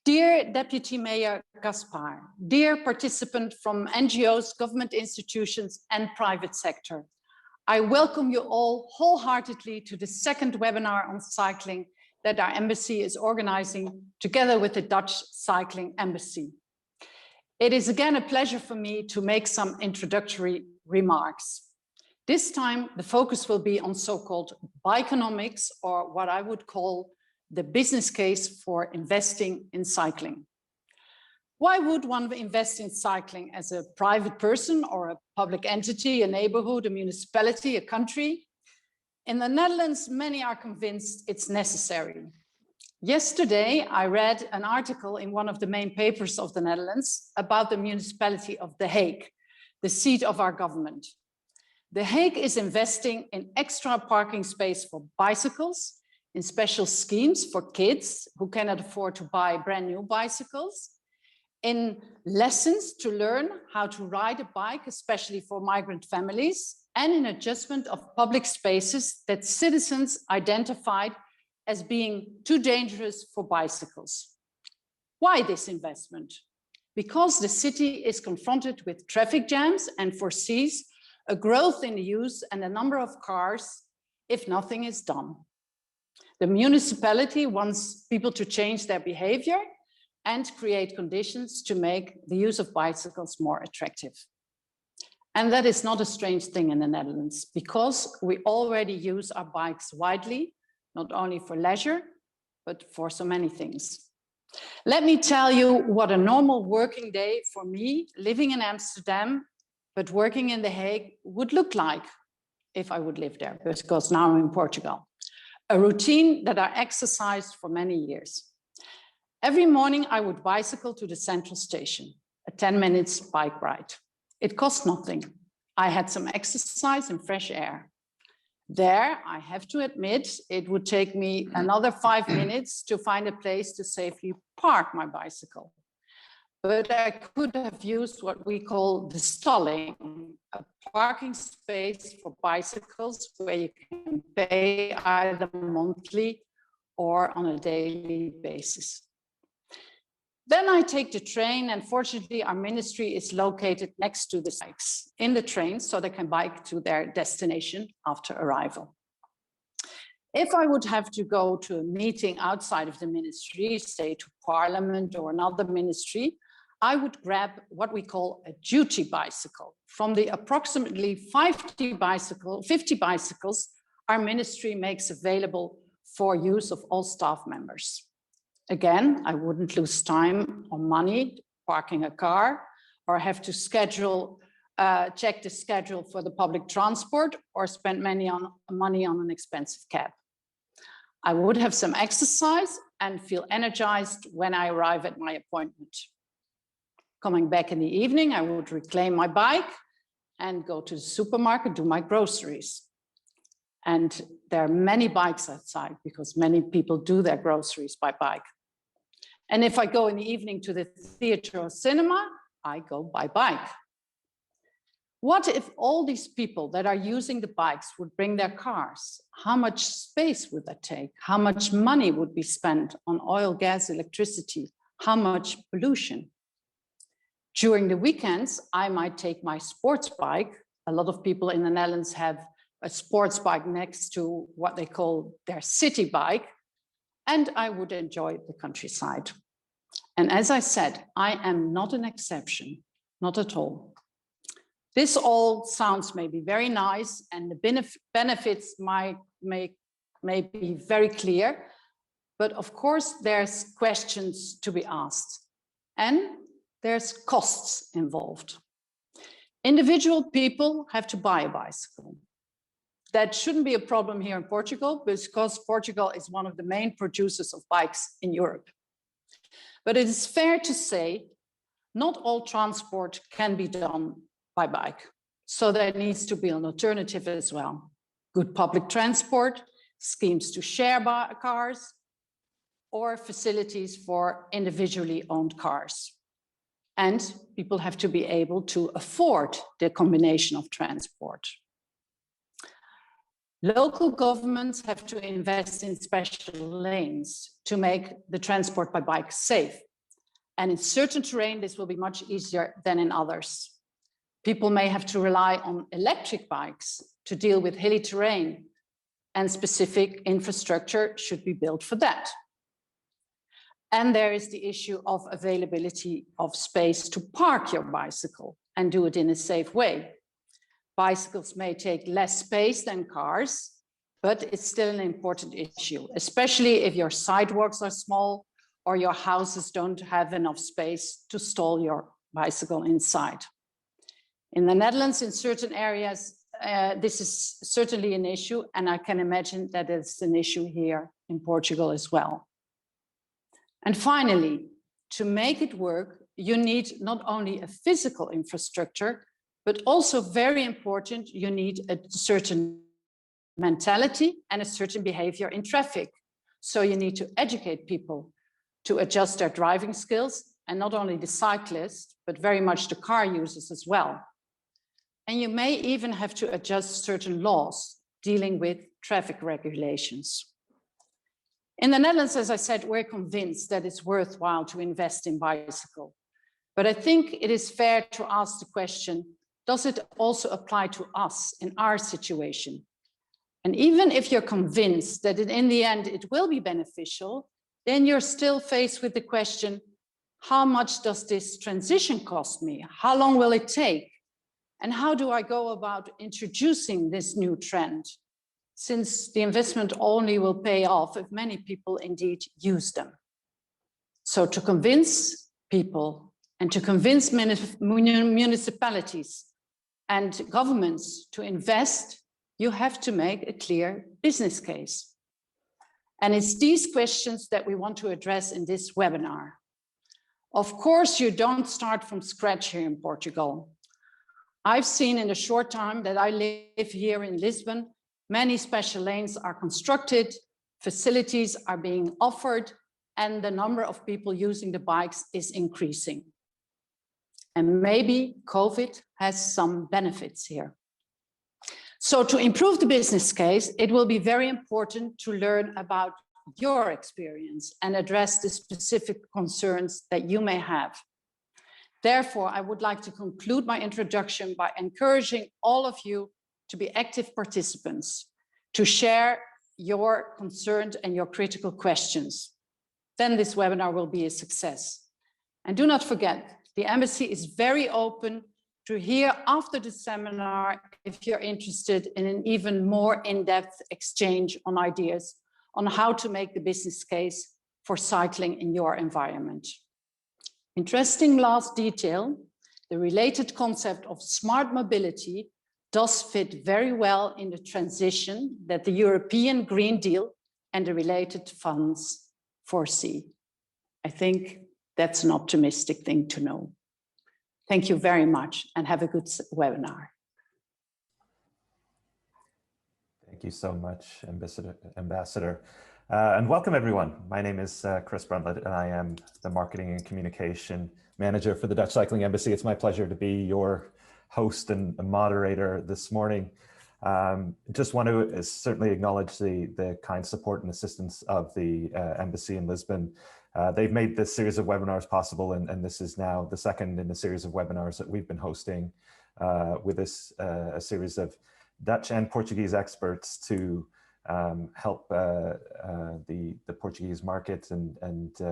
Dear Deputy Mayor Gaspar, dear participant from NGOs, government institutions and private sector, I welcome you all wholeheartedly to the second webinar on cycling that our embassy is organizing together with the Dutch Cycling Embassy. It is again a pleasure for me to make some introductory remarks. This time, the focus will be on so-called Bikenomics, or what I would call the business case for investing in cycling. Why would one invest in cycling as a private person or a public entity, a neighborhood, a municipality, a country? In the Netherlands, many are convinced it's necessary. Yesterday, I read an article in one of the main papers of the Netherlands about the municipality of The Hague, the seat of our government. The Hague is investing in extra parking space for bicycles, in special schemes for kids who cannot afford to buy brand new bicycles, in lessons to learn how to ride a bike, especially for migrant families, and in adjustment of public spaces that citizens identified as being too dangerous for bicycles. Why this investment? Because the city is confronted with traffic jams and foresees a growth in the use and the number of cars if nothing is done. The municipality wants people to change their behavior and create conditions to make the use of bicycles more attractive. And that is not a strange thing in the Netherlands, because we already use our bikes widely, not only for leisure, but for so many things. Let me tell you what a normal working day for me, living in Amsterdam, but working in The Hague, would look like if I would live there, because now I'm in Portugal. A routine that I exercised for many years. Every morning I would bicycle to the central station, a 10 minutes bike ride. It cost nothing. I had some exercise and fresh air. There, I have to admit, it would take me another 5 minutes to find a place to safely park my bicycle. But I could have used what we call the stalling, a parking space for bicycles where you can pay either monthly or on a daily basis. Then I take the train, and fortunately our ministry is located next to the bikes in the train, so they can bike to their destination after arrival. If I would have to go to a meeting outside of the ministry, say to Parliament or another ministry, I would grab what we call a duty bicycle. From the approximately 50 bicycles our ministry makes available for use of all staff members. Again, I wouldn't lose time or money parking a car, or have to check the schedule for the public transport, or spend money on an expensive cab. I would have some exercise and feel energized when I arrive at my appointment. Coming back in the evening, I would reclaim my bike and go to the supermarket, do my groceries. And there are many bikes outside because many people do their groceries by bike. And if I go in the evening to the theater or cinema, I go by bike. What if all these people that are using the bikes would bring their cars? How much space would that take? How much money would be spent on oil, gas, electricity? How much pollution? During the weekends, I might take my sports bike. A lot of people in the Netherlands have a sports bike next to what they call their city bike, and I would enjoy the countryside. And as I said, I am not an exception, not at all. This all sounds maybe very nice, and the benefits may be very clear, but of course there's questions to be asked, and there's costs involved. Individual people have to buy a bicycle. That shouldn't be a problem here in Portugal, because Portugal is one of the main producers of bikes in Europe. But it is fair to say, not all transport can be done by bike. So there needs to be an alternative as well. Good public transport, schemes to share cars, or facilities for individually owned cars. And people have to be able to afford the combination of transport. Local governments have to invest in special lanes to make the transport by bike safe, And in certain terrain, this will be much easier than in others. People may have to rely on electric bikes to deal with hilly terrain, and specific infrastructure should be built for that. And there is the issue of availability of space to park your bicycle and do it in a safe way. Bicycles may take less space than cars, but it's still an important issue, especially if your sidewalks are small or your houses don't have enough space to stall your bicycle inside. In the Netherlands, in certain areas, this is certainly an issue, and I can imagine that it's an issue here in Portugal as well. And finally, to make it work, you need not only a physical infrastructure, but also very important, you need a certain mentality and a certain behavior in traffic. So you need to educate people to adjust their driving skills, and not only the cyclists, but very much the car users as well. And you may even have to adjust certain laws dealing with traffic regulations. In the Netherlands, as I said, we're convinced that it's worthwhile to invest in bicycle. But I think it is fair to ask the question, does it also apply to us in our situation? And even if you're convinced that in the end it will be beneficial, then you're still faced with the question, how much does this transition cost me? How long will it take? And how do I go about introducing this new trend? Since the investment only will pay off if many people indeed use them. So to convince people and to convince municipalities and governments to invest, you have to make a clear business case. And it's these questions that we want to address in this webinar. Of course, you don't start from scratch here in Portugal. I've seen in the short time that I live here in Lisbon, many special lanes are constructed, facilities are being offered, and the number of people using the bikes is increasing. And maybe COVID has some benefits here. So to improve the business case, it will be very important to learn about your experience and address the specific concerns that you may have. Therefore, I would like to conclude my introduction by encouraging all of you to be active participants, to share your concerns and your critical questions. Then this webinar will be a success. And do not forget, the embassy is very open to hear after the seminar if you're interested in an even more in-depth exchange on ideas on how to make the business case for cycling in your environment. Interesting last detail, the related concept of smart mobility does fit very well in the transition that the European Green Deal and the related funds foresee. I think that's an optimistic thing to know. Thank you very much and have a good webinar. Thank you so much, Ambassador. And welcome everyone. My name is Chris Brundlett and I am the Marketing and Communication Manager for the Dutch Cycling Embassy. It's my pleasure to be your host and moderator this morning. Just want to certainly acknowledge the kind support and assistance of the Embassy in Lisbon. They've made this series of webinars possible, and this is now the second in the series of webinars that we've been hosting with this a series of Dutch and Portuguese experts to help the Portuguese market and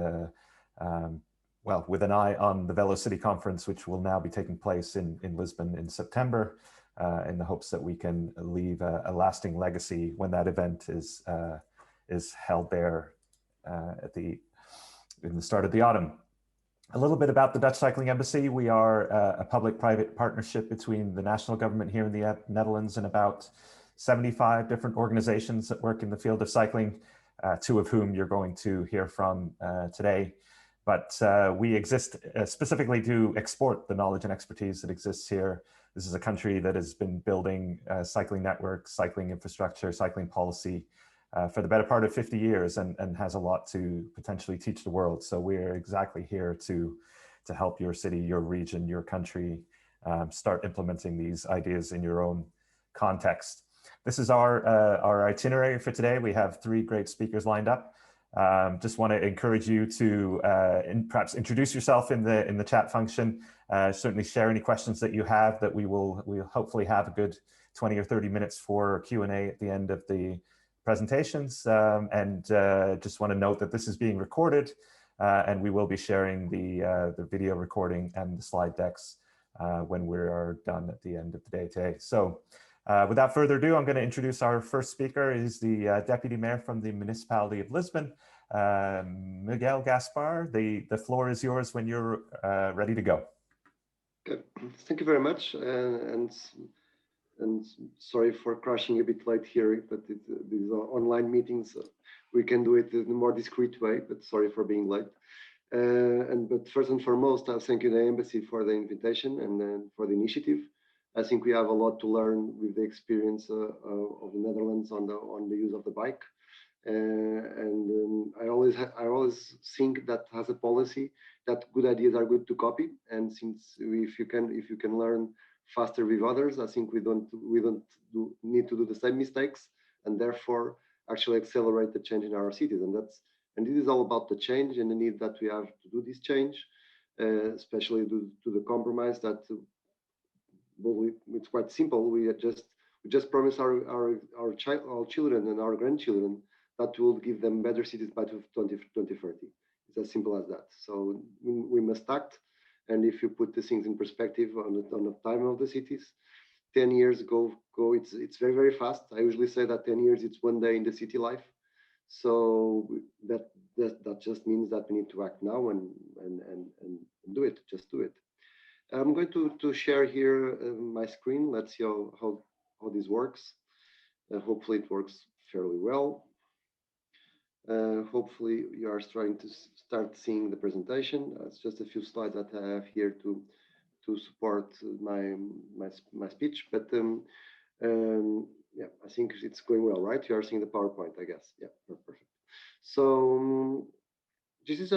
well, with an eye on the VeloCity conference, which will now be taking place in Lisbon in September, in the hopes that we can leave a lasting legacy when that event is held there in the start of the autumn. A little bit about the Dutch Cycling Embassy. We are a public-private partnership between the national government here in the Netherlands and about 75 different organizations that work in the field of cycling, two of whom you're going to hear from today. But we exist specifically to export the knowledge and expertise that exists here. This is a country that has been building cycling networks, cycling infrastructure, cycling policy for the better part of 50 years and has a lot to potentially teach the world. So we're exactly here to help your city, your region, your country start implementing these ideas in your own context. This is our itinerary for today. We have 3 great speakers lined up. Just want to encourage you to perhaps introduce yourself in the chat function. Certainly share any questions that you have that we'll hopefully have a good 20 or 30 minutes for Q&A at the end of the presentations. Just want to note that this is being recorded and we will be sharing the video recording and the slide decks when we are done at the end of the day today. So without further ado, I'm going to introduce our first speaker. He's the Deputy Mayor from the Municipality of Lisbon, Miguel Gaspar. The floor is yours when you're ready to go. Okay. Thank you very much. And sorry for crashing a bit late here, but these are online meetings. So we can do it in a more discreet way, but sorry for being late. But first and foremost, I thank you, the Embassy, for the invitation and for the initiative. I think we have a lot to learn with the experience of the Netherlands on the use of the bike. I always think that as a policy that good ideas are good to copy. And since if you can learn faster with others, I think we don't need to do the same mistakes, and therefore actually accelerate the change in our cities. And this is all about the change and the need that we have to do this change, especially to the compromise that. Well, it's quite simple. We just promise our children and our grandchildren that we'll give them better cities by 2030. It's as simple as that. So we must act. And if you put the things in perspective on the time of the cities, 10 years go. It's very, very fast. I usually say that 10 years, it's one day in the city life. So that just means that we need to act now and do it. Just do it. I'm going to share here my screen. Let's see how this works. Hopefully it works fairly well. Hopefully you are trying to start seeing the presentation. It's just a few slides that I have here to support my speech. But yeah, I think it's going well, right? You are seeing the PowerPoint, I guess. Yeah, perfect. So this is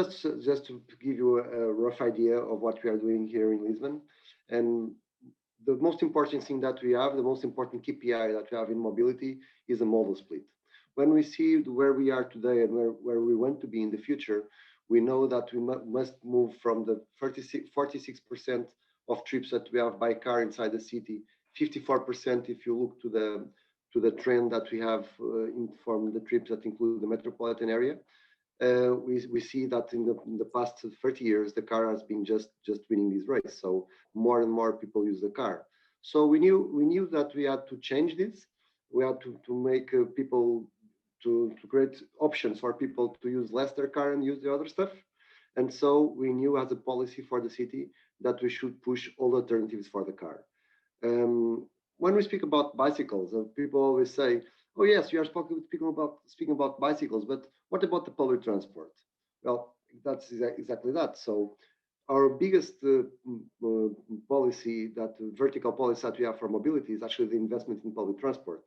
just to give you a rough idea of what we are doing here in Lisbon. And the most important thing that we have, the most important KPI that we have in mobility is a modal split. When we see where we are today and where we want to be in the future, we know that we must move from the 46% of trips that we have by car inside the city, 54% if you look to the trend that we have from the trips that include the metropolitan area. We see that in the past 30 years, the car has been just winning this race. So more and more people use the car. So we knew that we had to change this. We had to make people to create options for people to use less their car and use the other stuff. And so we knew as a policy for the city that we should push all alternatives for the car. When we speak about bicycles, people always say, "Oh yes, you are speaking about bicycles, but what about the public transport?" Well, that's exactly that. So our biggest policy, that vertical policy that we have for mobility, is actually the investment in public transport.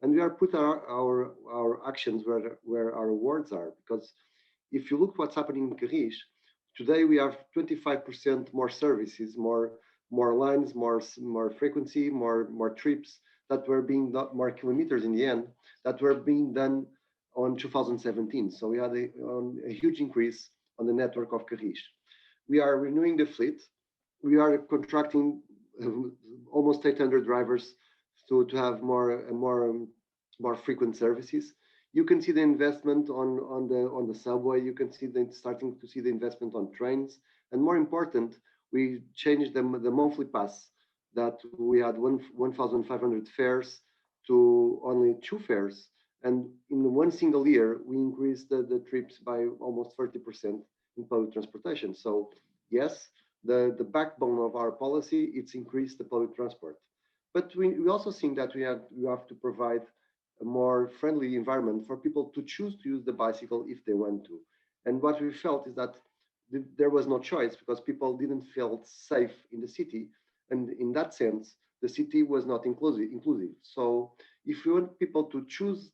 And we are put our actions where our words are, because if you look what's happening in Carris, today we have 25% more services, more lines, more frequency, more trips that were being done, more kilometers in the end, that were being done on 2017. So we had a huge increase on the network of Carris. We are renewing the fleet. We are contracting almost 800 drivers to have more frequent services. You can see the investment on the subway. You can see starting to see the investment on trains. And more important, we changed the monthly pass that we had 1,500 fares to only 2 fares. And in one single year, we increased the trips by almost 30% in public transportation. So yes, the backbone of our policy, it's increased the public transport. But we also think that we have to provide a more friendly environment for people to choose to use the bicycle if they want to. And what we felt is that there was no choice, because people didn't feel safe in the city. And in that sense, the city was not inclusive. So if you want people to choose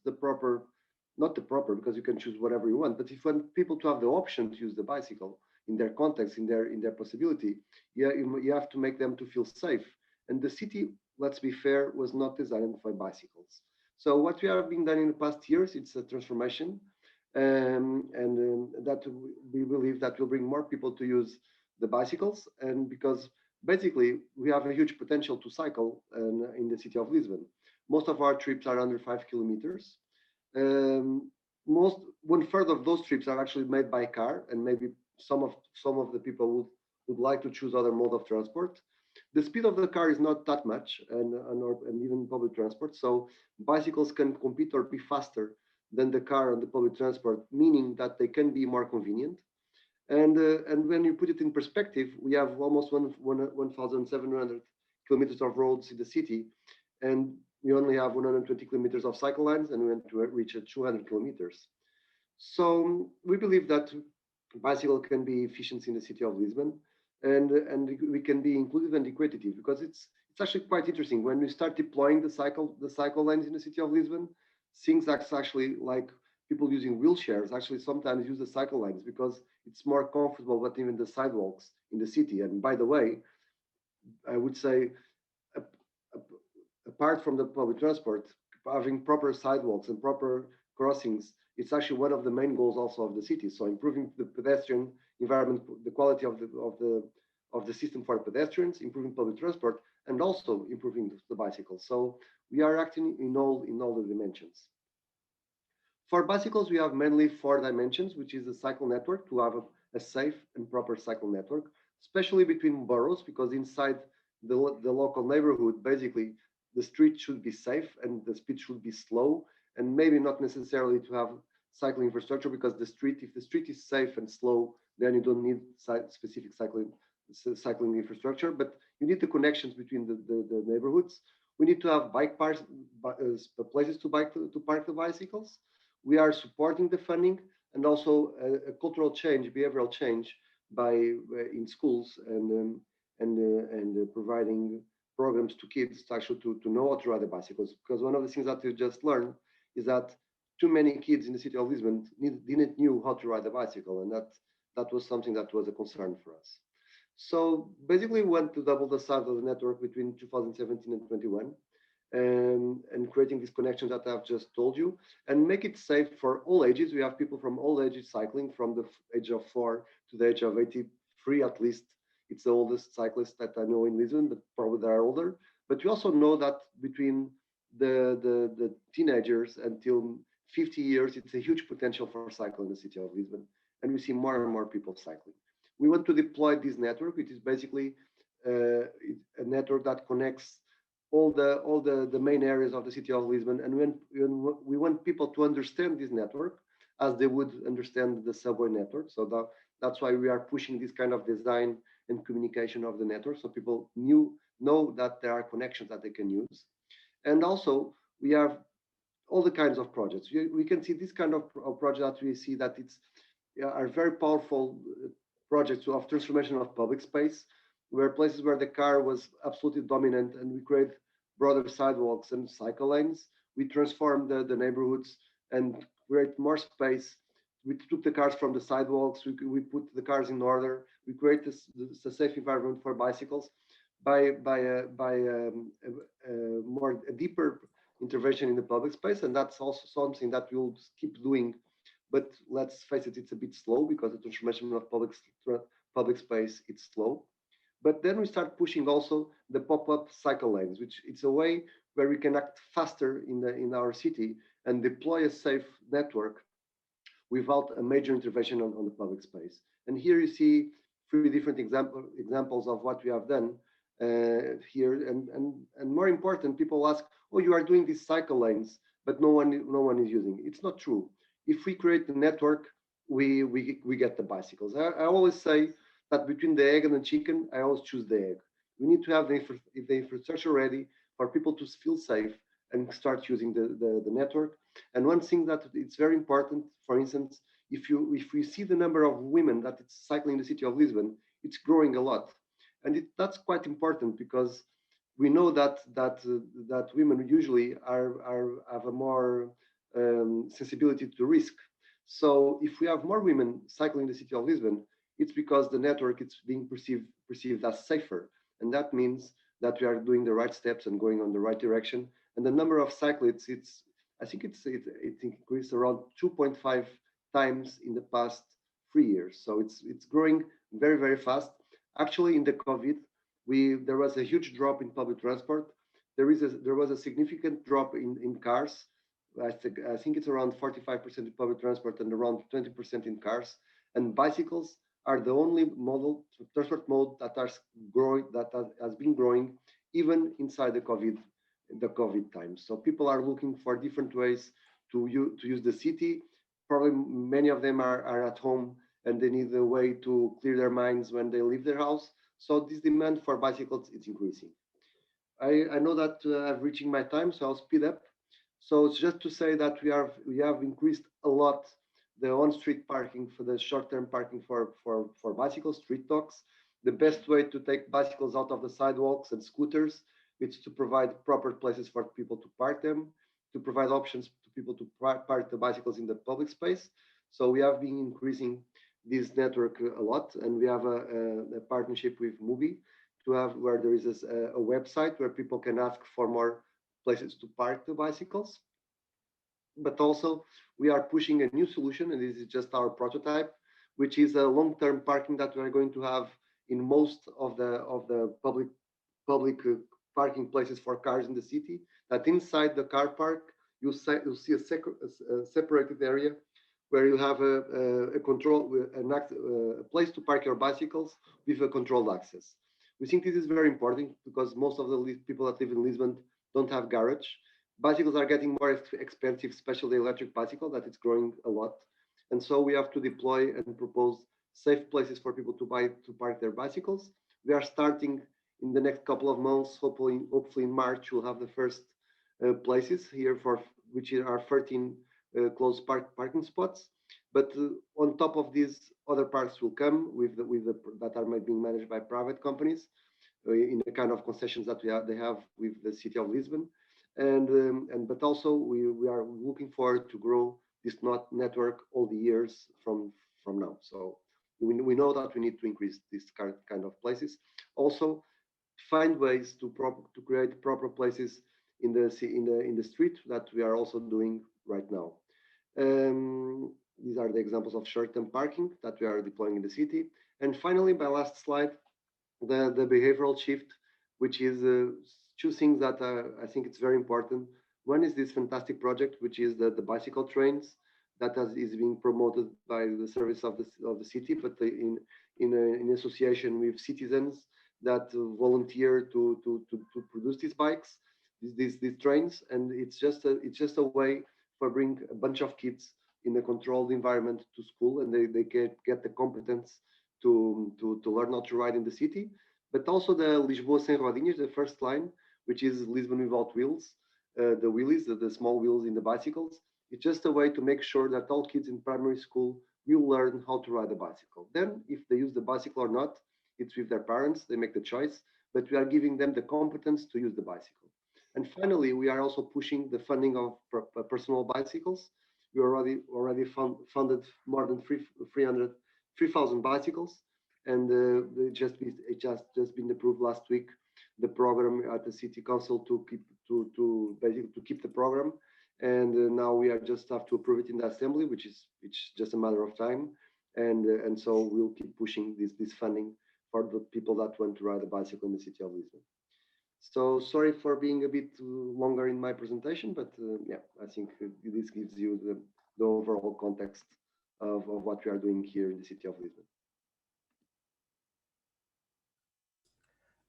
not the proper, because you can choose whatever you want, but if you want people to have the option to use the bicycle in their context, in their possibility, you have to make them to feel safe. And the city, let's be fair, was not designed for bicycles. So what we have been done in the past years, it's a transformation. That we believe that will bring more people to use the bicycles, and because basically we have a huge potential to cycle in the city of Lisbon. Most of our trips are under 5 kilometers. Most 1/3 of those trips are actually made by car, and maybe some of the people would like to choose other mode of transport. The speed of the car is not that much, and even public transport. So bicycles can compete or be faster than the car and the public transport, meaning that they can be more convenient. And when you put it in perspective, we have almost 1,700 kilometers of roads in the city, and we only have 120 kilometers of cycle lines, and we want to reach 200 kilometers. So we believe that bicycle can be efficient in the city of Lisbon, and we can be inclusive and equitative, because it's actually quite interesting when we start deploying the cycle lanes in the city of Lisbon. Things that's actually like people using wheelchairs actually sometimes use the cycle lanes because it's more comfortable than even the sidewalks in the city. And by the way, I would say apart from the public transport, having proper sidewalks and proper crossings, it's actually one of the main goals also of the city. So improving the pedestrian environment, the quality of the system for pedestrians, improving public transport, and also improving the bicycles. So we are acting in all the dimensions. For bicycles, we have mainly 4 dimensions, which is a cycle network, to have a safe and proper cycle network, especially between boroughs, because inside the local neighborhood, basically, the street should be safe and the speed should be slow, and maybe not necessarily to have cycling infrastructure, because if the street is safe and slow, then you don't need specific cycling infrastructure, but you need the connections between the neighborhoods. We need to have bike parks, places to park the bicycles. We are supporting the funding and also a cultural change, behavioral change in schools and providing programs to kids to actually to know how to ride the bicycles. Because one of the things that we just learned is that too many kids in the city of Lisbon didn't know how to ride a bicycle, and that was something that was a concern for us. So basically, we want to double the size of the network between 2017 and 21. And creating these connections that I've just told you, and make it safe for all ages. We have people from all ages cycling, from the age of 4 to the age of 83 at least. It's the oldest cyclist that I know in Lisbon, but probably they are older. But we also know that between the teenagers until 50 years, it's a huge potential for cycling in the city of Lisbon. And we see more and more people cycling. We want to deploy this network, which is basically a network that connects all the main areas of the city of Lisbon. And when we want people to understand this network as they would understand the subway network. So that's why we are pushing this kind of design and communication of the network, so people know that there are connections that they can use. And also we have all the kinds of projects. We can see this kind of project that we see that are very powerful projects of transformation of public space, where places where the car was absolutely dominant, and we create broader sidewalks and cycle lanes. We transform the neighborhoods and create more space. We took the cars from the sidewalks. We put the cars in order. We create a safe environment for bicycles by a deeper intervention in the public space, and that's also something that we'll keep doing. But let's face it, it's a bit slow because the transformation of public space is slow. But then we start pushing also the pop-up cycle lanes, which it's a way where we can act faster in our city and deploy a safe network without a major intervention on the public space. And here you see 3 different examples of what we have done here. And more important, people ask, "Oh, you are doing these cycle lanes, but no one is using it." It's not true. If we create the network, we get the bicycles. I always say that between the egg and the chicken, I always choose the egg. We need to have the infrastructure ready for people to feel safe and start using the network. And one thing that it's very important, for instance, if we see the number of women that it's cycling in the city of Lisbon, it's growing a lot. And that's quite important, because we know that women usually have a more sensibility to risk. So if we have more women cycling in the city of Lisbon, it's because the network is being perceived as safer. And that means that we are doing the right steps and going on the right direction. And the number of cyclists, I think it increased around 2.5 times in the past 3 years. So it's growing very, very fast. Actually, in the COVID, there was a huge drop in public transport. There was a significant drop in cars. I think it's around 45% in public transport and around 20% in cars. And bicycles are the only transport mode that has been growing even inside the COVID times. So people are looking for different ways to use the city. Probably many of them are at home and they need a way to clear their minds when they leave their house. So this demand for bicycles is increasing. I know that I'm reaching my time, so I'll speed up. So it's just to say that we have increased a lot the on-street parking for the short-term parking for bicycles, street dogs. The best way to take bicycles out of the sidewalks and scooters is to provide proper places for people to park them, to provide options to people to park the bicycles in the public space. So we have been increasing this network a lot, and we have a partnership with Mubi to have where there is a website where people can ask for more places to park the bicycles. But also we are pushing a new solution, and this is just our prototype, which is a long-term parking that we are going to have in most of the public parking places for cars in the city. That inside the car park you'll see a separated area where you have a place to park your bicycles with a controlled access. We think this is very important because most of the people that live in Lisbon don't have garage. Bicycles are getting more expensive, especially the electric bicycle, that it's growing a lot. And so we have to deploy and propose safe places for people to park their bicycles. We are starting in the next couple of months, hopefully in March, we'll have the first places here which are 13 closed parking spots. But on top of these, other parks will come that are being managed by private companies in the kind of concessions that they have with the city of Lisbon. But also we are looking forward to grow this network all the years from now. So we know that we need to increase this kind of places. Also, find ways to create proper places in the street that we are also doing right now. These are the examples of short-term parking that we are deploying in the city. And finally, my last slide, the behavioral shift, which is two things that I think it's very important. One is this fantastic project, which is the bicycle trains that is being promoted by the service of the city, but in association with citizens that volunteer to produce these bikes, these trains, and it's just a way for bring a bunch of kids in a controlled environment to school, and they get the competence to learn how to ride in the city. But also the Lisboa Sem Rodinhas, the first line, which is Lisbon without wheels, the wheelies, the small wheels in the bicycles. It's just a way to make sure that all kids in primary school will learn how to ride a bicycle. Then, if they use the bicycle or not, it's with their parents, they make the choice, but we are giving them the competence to use the bicycle. And finally, we are also pushing the funding of personal bicycles. We already funded more than 3,000 bicycles, and it just been approved last week, the program at the city council to keep the program. And now we just have to approve it in the assembly, which is just a matter of time. And so we'll keep pushing this funding for the people that want to ride a bicycle in the city of Lisbon. So sorry for being a bit longer in my presentation, but yeah, I think this gives you the overall context of what we are doing here in the city of Lisbon.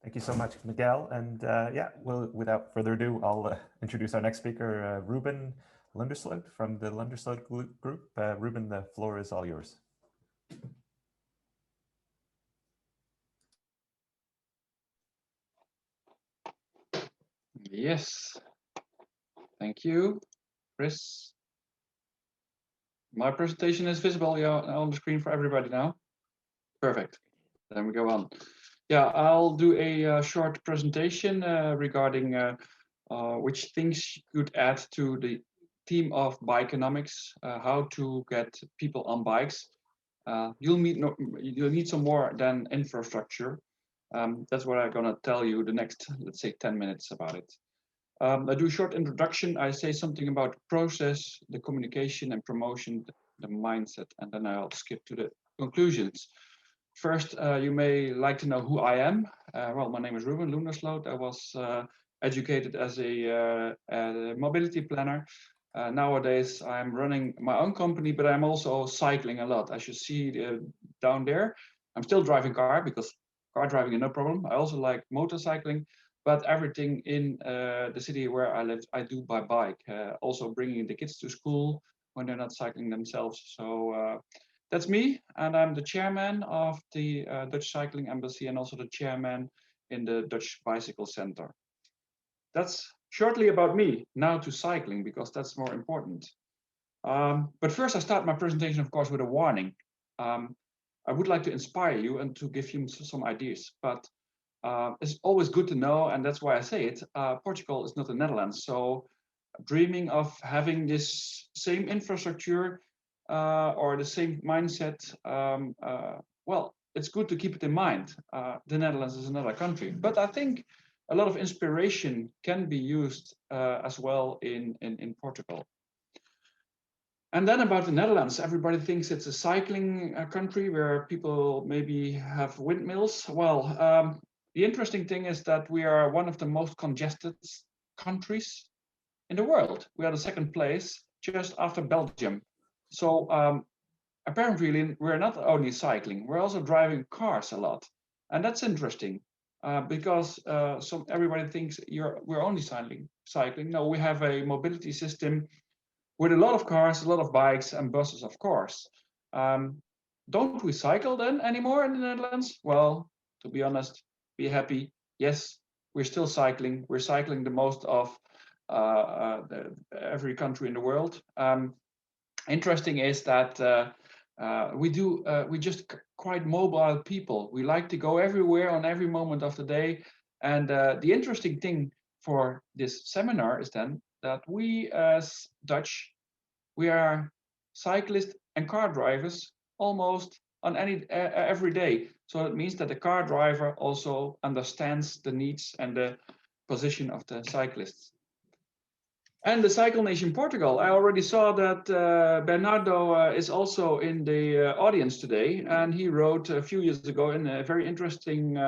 Thank you so much, Miguel. And yeah, well, without further ado, I'll introduce our next speaker, Ruben Lundersloot from the Lundersloot Group. Ruben, the floor is all yours. Yes, thank you, Chris. My presentation is visible on the screen for everybody now. Perfect. Then we go on. Yeah, I'll do a short presentation regarding which things you could add to the team of Bikenomics, how to get people on bikes. You'll need some more than infrastructure. That's what I'm gonna tell you the next, let's say, 10 minutes about it. I do a short introduction. I say something about the process, the communication and promotion the mindset, and then I'll skip to the conclusions. First, you may like to know who I am. Well, my name is Ruben Loendersloot. I was educated as a mobility planner. Nowadays, I'm running my own company, but I'm also cycling a lot. As you see down there, I'm still driving car because car driving is no problem. I also like motorcycling, but everything in the city where I live, I do by bike. Also bringing the kids to school when they're not cycling themselves. So that's me, and I'm the chairman of the Dutch Cycling Embassy and also the chairman in the Dutch Bicycle Center. That's shortly about me. Now to cycling, because that's more important. But first, I start my presentation, of course, with a warning. I would like to inspire you and to give you some ideas, but it's always good to know, and that's why I say it, Portugal is not the Netherlands. So dreaming of having this same infrastructure or the same mindset, well, it's good to keep it in mind. The Netherlands is another country, but I think a lot of inspiration can be used as well in Portugal. And then about the Netherlands, everybody thinks it's a cycling country where people maybe have windmills. Well, the interesting thing is that we are one of the most congested countries in the world. We are the second place, just after Belgium. So apparently we're not only cycling, we're also driving cars a lot. And that's interesting because everybody thinks we're only cycling. No, we have a mobility system with a lot of cars, a lot of bikes and buses, of course. Don't we cycle then anymore in the Netherlands? Well, to be honest, be happy. Yes, we're still cycling. We're cycling the most of every country in the world. Interesting is that we just quite mobile people. We like to go everywhere on every moment of the day. And the interesting thing for this seminar is then that we as Dutch, we are cyclists and car drivers almost on every day. So it means that the car driver also understands the needs and the position of the cyclists. And the Cycle Nation Portugal, I already saw that Bernardo is also in the audience today, and he wrote a few years ago in a very interesting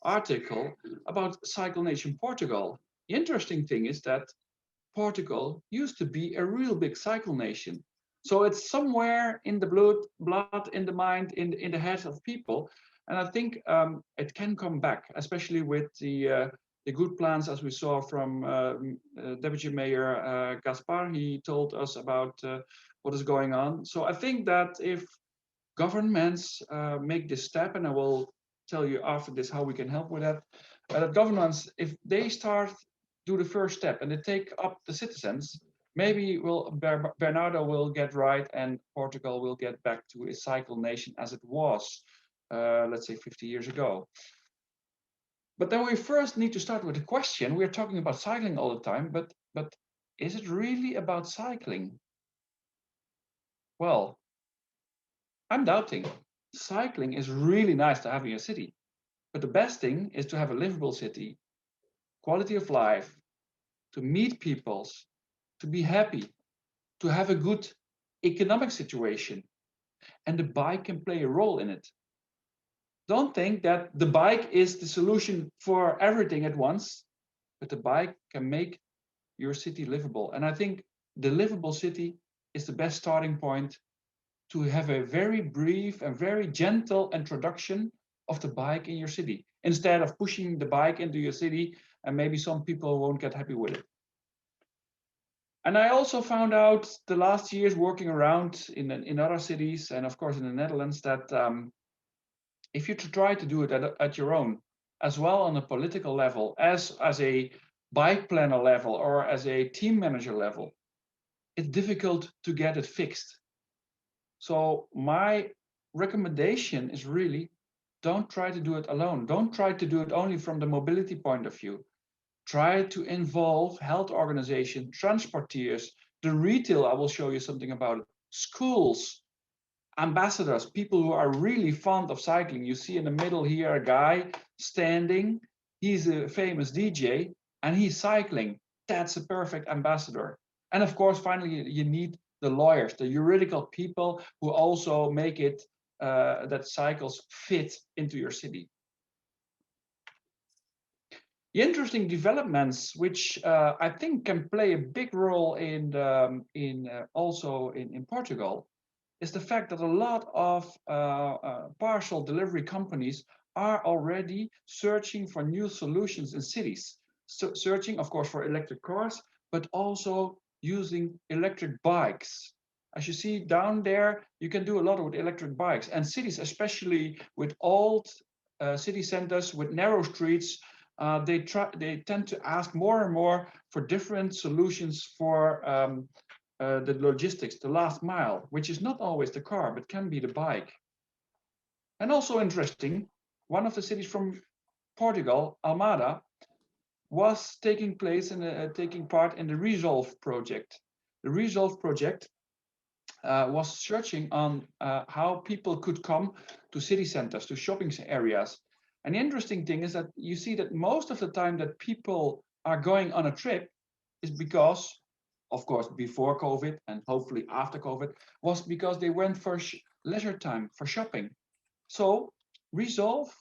article about Cycle Nation Portugal. The interesting thing is that Portugal used to be a real big cycle nation. So it's somewhere in the blood, in the mind, in the heads of people. And I think it can come back, especially with the good plans, as we saw from Deputy Mayor Gaspar. He told us about what is going on. So I think that if governments make this step, and I will tell you after this how we can help with that, that governments, if they do the first step and they take up the citizens, maybe Bernardo will get right and Portugal will get back to a cycle nation as it was, let's say 50 years ago. But then we first need to start with the question. We're talking about cycling all the time, but is it really about cycling? Well, I'm doubting. Cycling is really nice to have in your city, but the best thing is to have a livable city, quality of life, to meet people, to be happy, to have a good economic situation, and the bike can play a role in it. Don't think that the bike is the solution for everything at once, but the bike can make your city livable. And I think the livable city is the best starting point to have a very brief and very gentle introduction of the bike in your city, instead of pushing the bike into your city, and maybe some people won't get happy with it. And I also found out the last years working around in other cities, and of course in the Netherlands, that if you try to do it at your own, as well on a political level, as a bike planner level, or as a team manager level, it's difficult to get it fixed. So my recommendation is really, don't try to do it alone. Don't try to do it only from the mobility point of view. Try to involve health organizations, transporteers, the retail, I will show you something about it, schools, ambassadors, people who are really fond of cycling. You see in the middle here a guy standing, he's a famous DJ and he's cycling. That's a perfect ambassador. And of course, finally, you need the lawyers, the juridical people who also make it that cycles fit into your city. The interesting developments, which I think can play a big role also in Portugal, is the fact that a lot of parcel delivery companies are already searching for new solutions in cities. So searching, of course, for electric cars, but also using electric bikes. As you see down there, you can do a lot with electric bikes, and cities, especially with old city centers with narrow streets, they tend to ask more and more for different solutions for the logistics, the last mile, which is not always the car, but can be the bike. And also interesting, one of the cities from Portugal, Almada, was taking part in the Resolve project. The Resolve project was searching on how people could come to city centers, to shopping areas. And the interesting thing is that you see that most of the time that people are going on a trip is because, of course, before COVID and hopefully after COVID, was because they went for leisure time, for shopping. So Resolve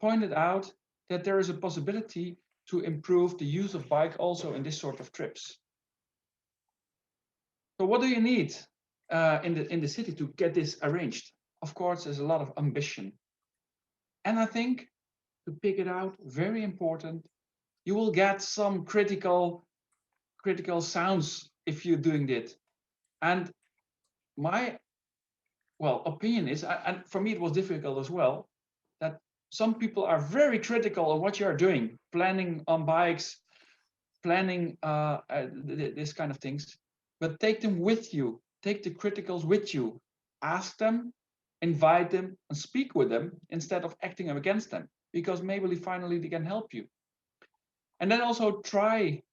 pointed out that there is a possibility to improve the use of bike also in this sort of trips. So what do you need in the city to get this arranged? Of course, there's a lot of ambition. And I think, to pick it out, very important, you will get some critical sounds if you're doing it. And my opinion is, and for me it was difficult as well, that some people are very critical of what you are doing, planning on bikes, planning this kind of things, but take them with you, take the criticals with you, ask them, invite them, and speak with them instead of acting against them, because maybe finally they can help you. And then also try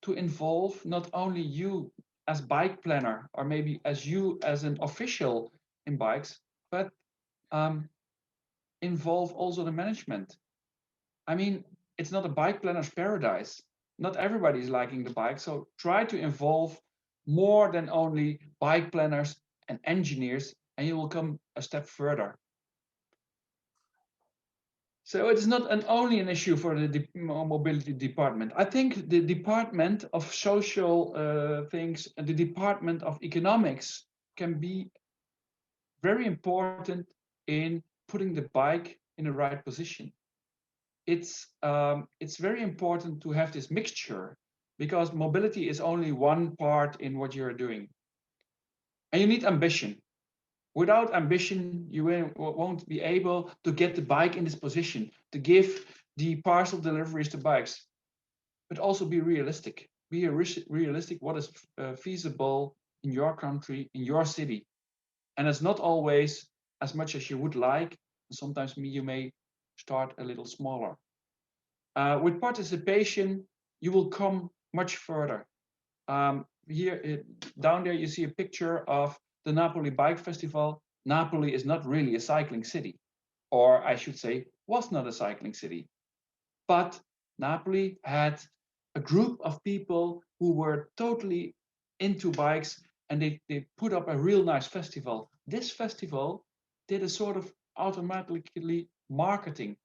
to involve not only you as bike planner, or maybe as you as an official in bikes, but involve also the management. I mean, it's not a bike planner's paradise. Not everybody is liking the bike, so try to involve more than only bike planners and engineers, and you will come a step further. So it is not only an issue for the mobility department. I think the department of social things and the department of economics can be very important in putting the bike in the right position. It's very important to have this mixture, because mobility is only one part in what you're doing. And you need ambition. Without ambition, you won't be able to get the bike in this position, to give the parcel deliveries to bikes. But also be realistic. Be realistic what is feasible in your country, in your city. And it's not always as much as you would like. Sometimes you may start a little smaller. With participation, you will come much further. Here, down there, you see a picture of the Napoli Bike Festival. Napoli is not really a cycling city, or I should say, was not a cycling city. But Napoli had a group of people who were totally into bikes, and they put up a real nice festival. This festival did a sort of automatically marketing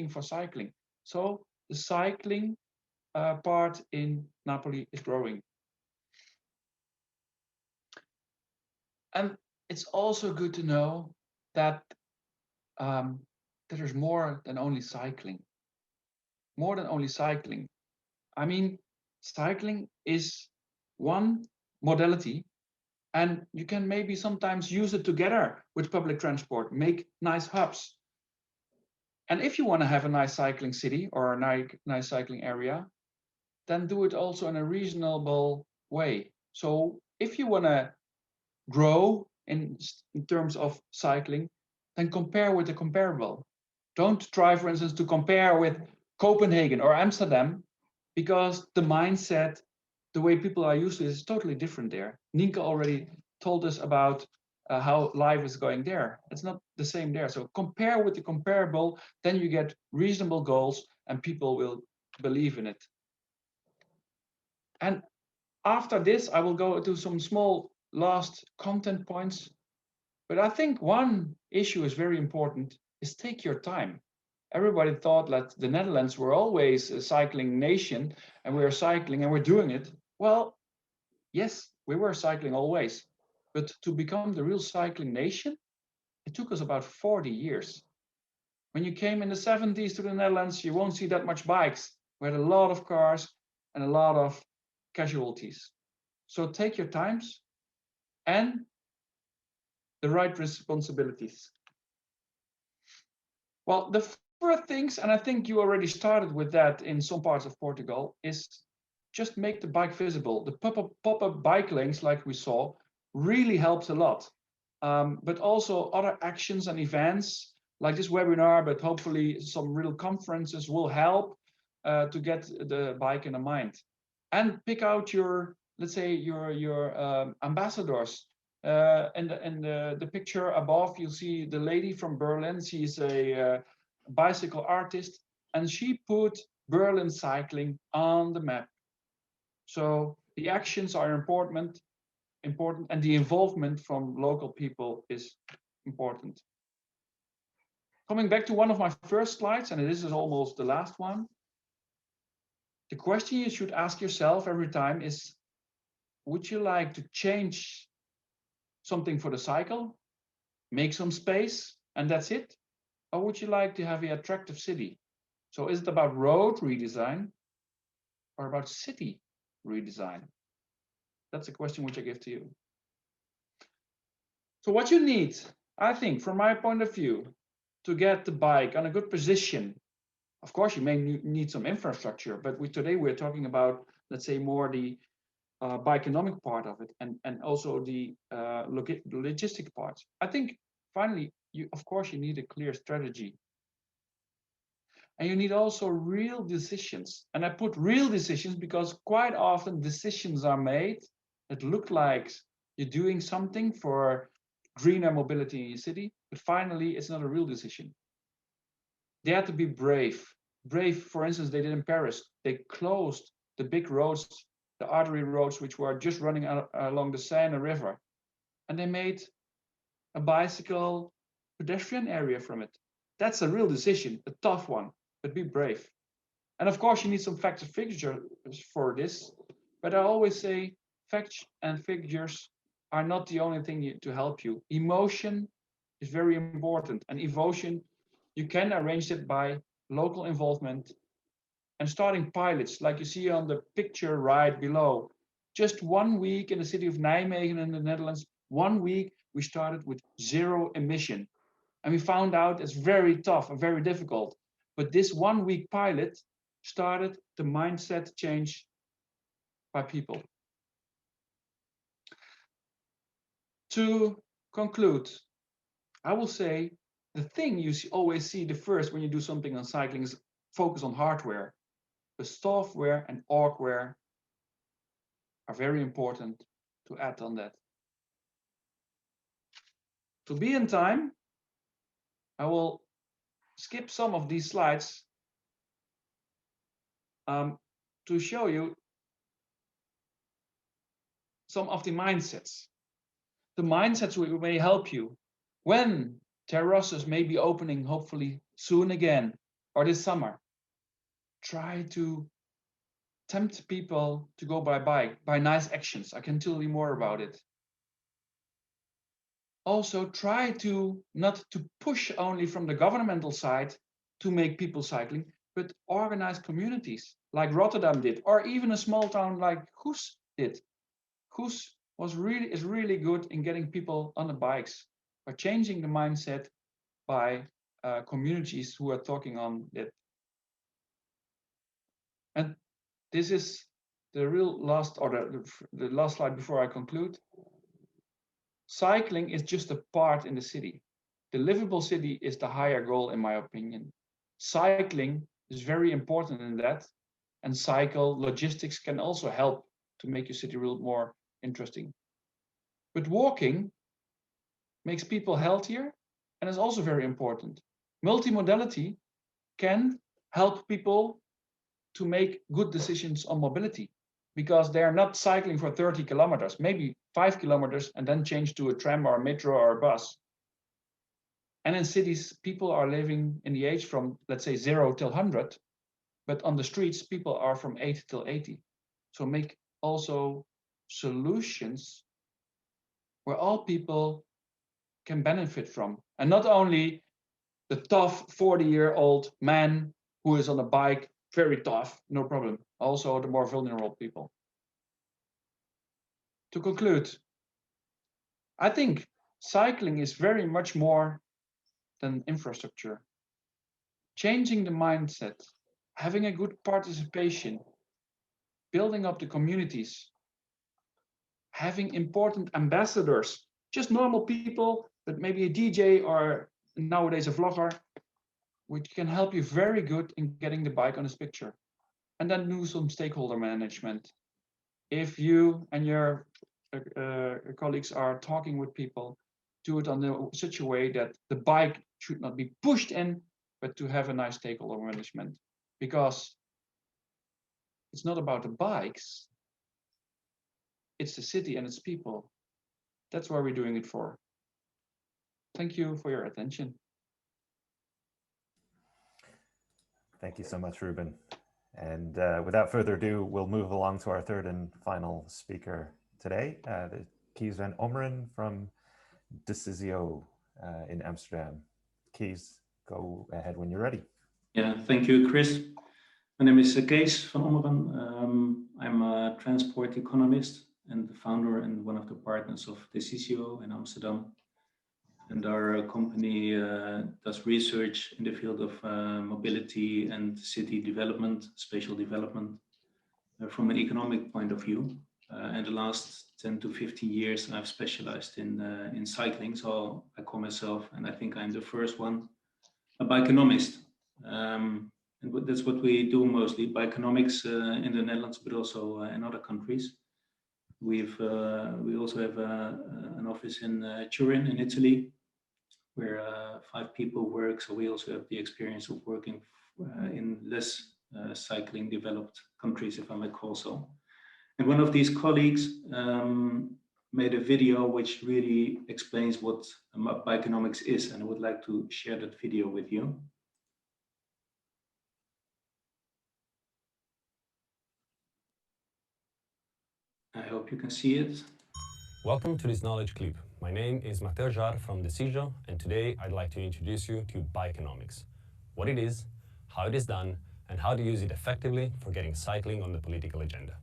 for cycling. So the cycling part in Napoli is growing. And it's also good to know that there's more than only cycling. More than only cycling. I mean, cycling is one modality, and you can maybe sometimes use it together with public transport, make nice hubs. And if you want to have a nice cycling city or a nice cycling area, then do it also in a reasonable way. So if you want to grow in terms of cycling, then compare with the comparable. Don't try, for instance, to compare with Copenhagen or Amsterdam, because the mindset, the way people are used to it is totally different there. Nienke already told us about how life is going there. It's not the same there. So compare with the comparable, then you get reasonable goals and people will believe in it. And After this, I will go to some small last content points. But I think one issue is very important, is take your time. Everybody thought that the Netherlands were always a cycling nation and we are cycling and we're doing it. Well, yes, we were cycling always. But to become the real cycling nation, it took us about 40 years. When you came in the 70s to the Netherlands, you won't see that much bikes. We had a lot of cars and a lot of casualties. So take your times and the right responsibilities. Well, the first things, and I think you already started with that in some parts of Portugal, is just make the bike visible. The pop-up bike lanes, like we saw, really helps a lot. But also other actions and events like this webinar, but hopefully some real conferences will help to get the bike in the mind. And pick out your, let's say, your ambassadors. And the picture above, you'll see the lady from Berlin. She's a bicycle artist, and she put Berlin cycling on the map. So the actions are important, and the involvement from local people is important. Coming back to one of my first slides, and this is almost the last one. The question you should ask yourself every time is, would you like to change something for the cycle, make some space, and that's it? Or would you like to have an attractive city? So is it about road redesign or about city redesign? That's a question which I give to you. So what you need, I think, from my point of view, to get the bike on a good position, of course, you may need some infrastructure, but today we're talking about, let's say, more the bikenomic part of it, and also the logistic part. I think finally, of course, you need a clear strategy. And you need also real decisions. And I put real decisions because quite often decisions are made that look like you're doing something for greener mobility in your city, but finally it's not a real decision. They had to be brave. Brave, for instance, they did in Paris. They closed the big roads, the artery roads, which were just running along the Seine River. And they made a bicycle pedestrian area from it. That's a real decision, a tough one, but be brave. And of course, you need some facts and figures for this. But I always say facts and figures are not the only thing to help you. Emotion is very important. And emotion, you can arrange it by local involvement and starting pilots, like you see on the picture right below. Just 1 week in the city of Nijmegen in the Netherlands, 1 week we started with 0 emission. And we found out it's very tough and very difficult. But this 1 week pilot started the mindset change by people. To conclude, I will say the thing you always see the first when you do something on cycling is focus on hardware. The software and orgware are very important to add on that. To be in time, I will skip some of these slides to show you some of the mindsets. The mindsets may help you when terraces may be opening, hopefully soon again, or this summer. Try to tempt people to go by bike, by nice actions. I can tell you more about it. Also, try to not to push only from the governmental side to make people cycling, but organize communities like Rotterdam did, or even a small town like Goes did. Goes is really good in getting people on the bikes, by changing the mindset by communities who are talking on it. And this is the real last, or the last slide before I conclude. Cycling is just a part in the city. The livable city is the higher goal, in my opinion. Cycling is very important in that, and cycle logistics can also help to make your city real more interesting. But walking makes people healthier and is also very important. Multimodality can help people to make good decisions on mobility. because they are not cycling for 30 kilometers, maybe 5 kilometers, and then change to a tram or a metro or a bus. And in cities, people are living in the age from, let's say, 0 till 100, but on the streets, people are from 8 till 80. So make also solutions where all people can benefit from. And not only the tough 40-year-old man who is on a bike, very tough, no problem. Also the more vulnerable people. To conclude, I think cycling is very much more than infrastructure. Changing the mindset, having a good participation, building up the communities, having important ambassadors, just normal people, but maybe a DJ or nowadays a vlogger, which can help you very good in getting the bike on this picture. And then do some stakeholder management. If you and your colleagues are talking with people, do it on such a way that the bike should not be pushed in, but to have a nice stakeholder management. Because it's not about the bikes, it's the city and its people. That's why we're doing it for. Thank you for your attention. Thank you so much, Ruben. And without further ado, we'll move along to our third and final speaker today, Kees van Ommeren from Decisio in Amsterdam. Kees, go ahead when you're ready. Yeah, thank you, Chris. My name is Kees van Ommeren. I'm a transport economist and the founder and one of the partners of Decisio in Amsterdam. And our company does research in the field of mobility and city development, spatial development, from an economic point of view. And the last 10 to 15 years, I've specialized in cycling. So I call myself, and I think I'm the first one, a bikenomist. And that's what we do mostly, bikenomics in the Netherlands, but also in other countries. We also have an office in Turin in Italy, where 5 people work. So we also have the experience of working in less cycling developed countries, if I may call so. And one of these colleagues made a video which really explains what bikenomics is, and I would like to share that video with you. I hope you can see it. Welcome to this knowledge clip. My name is Matteo Jar from Decisio, and today I'd like to introduce you to bikenomics, what it is, how it is done, and how to use it effectively for getting cycling on the political agenda.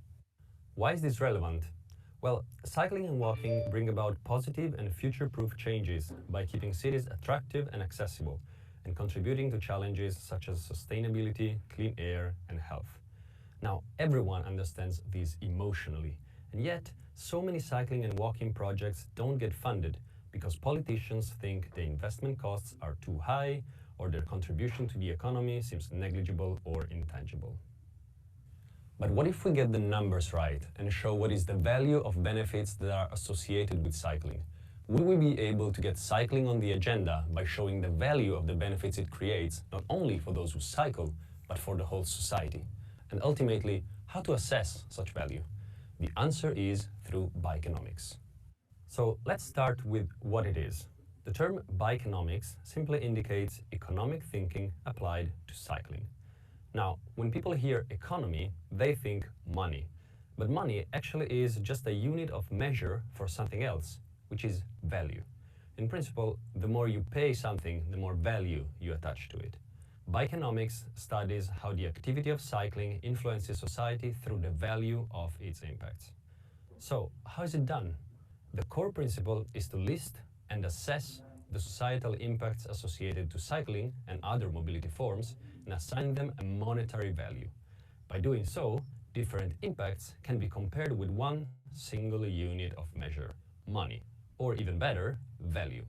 Why is this relevant? Well, cycling and walking bring about positive and future-proof changes by keeping cities attractive and accessible, and contributing to challenges such as sustainability, clean air, and health. Now, everyone understands these emotionally, and yet, so many cycling and walking projects don't get funded because politicians think the investment costs are too high or their contribution to the economy seems negligible or intangible. But what if we get the numbers right and show what is the value of benefits that are associated with cycling? Would we be able to get cycling on the agenda by showing the value of the benefits it creates, not only for those who cycle, but for the whole society? And ultimately, how to assess such value? The answer is through bikenomics. So let's start with what it is. The term bikenomics simply indicates economic thinking applied to cycling. Now, when people hear economy, they think money. But money actually is just a unit of measure for something else, which is value. In principle, the more you pay something, the more value you attach to it. Bikenomics studies how the activity of cycling influences society through the value of its impacts. So, how is it done? The core principle is to list and assess the societal impacts associated to cycling and other mobility forms and assign them a monetary value. By doing so, different impacts can be compared with one single unit of measure, money, or even better, value.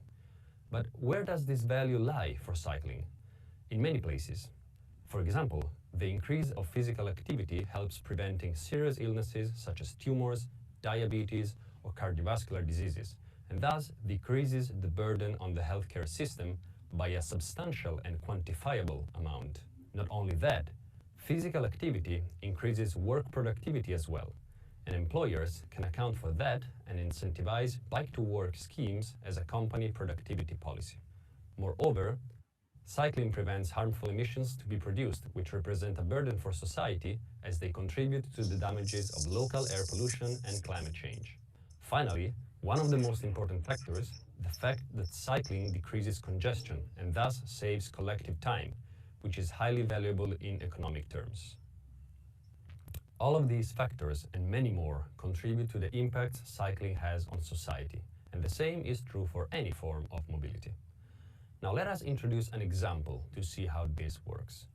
But where does this value lie for cycling? In many places. For example, the increase of physical activity helps preventing serious illnesses such as tumors, diabetes, or cardiovascular diseases, and thus decreases the burden on the healthcare system by a substantial and quantifiable amount. Not only that, physical activity increases work productivity as well, and employers can account for that and incentivize bike-to-work schemes as a company productivity policy. Moreover, cycling prevents harmful emissions to be produced, which represent a burden for society as they contribute to the damages of local air pollution and climate change. Finally, one of the most important factors, the fact that cycling decreases congestion and thus saves collective time, which is highly valuable in economic terms. All of these factors and many more contribute to the impact cycling has on society, and the same is true for any form of mobility. Now let us introduce an example to see how this works.